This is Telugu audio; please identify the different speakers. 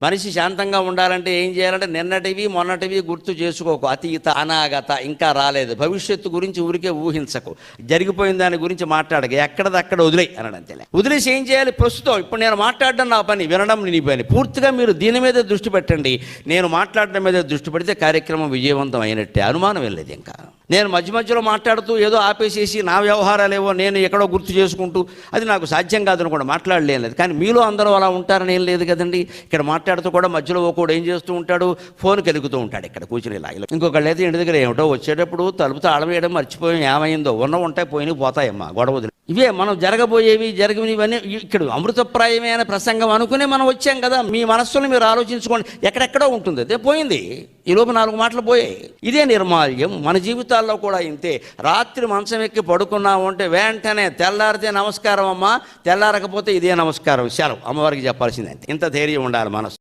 Speaker 1: మనిషి శాంతంగా ఉండాలంటే ఏం చేయాలంటే నిన్నటివి మొన్నటివి గుర్తు చేసుకోకు, అతీత అనాగత ఇంకా రాలేదు, భవిష్యత్తు గురించి ఊరికే ఊహించకు, జరిగిపోయిన దాని గురించి మాట్లాడక, ఎక్కడదక్కడ వదిలేయి అనడం తెలే. వదిలేసి ఏం చేయాలి? ప్రస్తుతం ఇప్పుడు నేను మాట్లాడడం నా పని, వినడం నీ పని. పూర్తిగా మీరు దీని మీద దృష్టి పెట్టండి. నేను మాట్లాడడం మీద దృష్టి పెడితే కార్యక్రమం విజయవంతం అయినట్టే, అనుమానం వెళ్ళలేదు. ఇంకా నేను మధ్య మధ్యలో మాట్లాడుతూ ఏదో ఆపేసేసి నా వ్యవహారాలేవో నేను ఎక్కడో గుర్తు చేసుకుంటూ అది నాకు సాధ్యం కాదని కూడా మాట్లాడలేదు. కానీ మీలో అందరూ అలా ఉంటారని ఏం లేదు కదండి. ఇక్కడ మాట్లాడుతూ కూడా మధ్యలో ఒకడు ఏం చేస్తూ ఉంటాడు, ఫోన్ కెలుగుతూ ఉంటాడు ఇక్కడ కూర్చుని ఇలా. ఇంకొకళ్ళు అయితే ఇంటి దగ్గర ఏమిటో వచ్చేటప్పుడు తలుపు తాళం వేయడం మర్చిపోయాం, ఏమైందో, ఉంటాయి పోయినవి పోతాయమ్మా గొడవ. ఇవే మనం జరగబోయేవి జరిగినవన్నీ ఇక్కడ అమృతప్రాయమైన ప్రసంగం అనుకునే మనం వచ్చాం కదా. మీ మనస్సును మీరు ఆలోచించుకోండి, ఎక్కడెక్కడో ఉంటుంది, అదే పోయింది. ఈ లోపు 4 మాటలు పోయాయి. ఇదే నిర్మాల్యం మన జీవితాల్లో కూడా ఇంతే. రాత్రి మంచం ఎక్కి పడుకున్నాము అంటే వెంటనే తెల్లారితే నమస్కారం అమ్మా, తెల్లారకపోతే ఇదే నమస్కారం, సెలవు, అమ్మవారికి చెప్పాల్సిందే. ఇంత ధైర్యం ఉండాలి మనసు.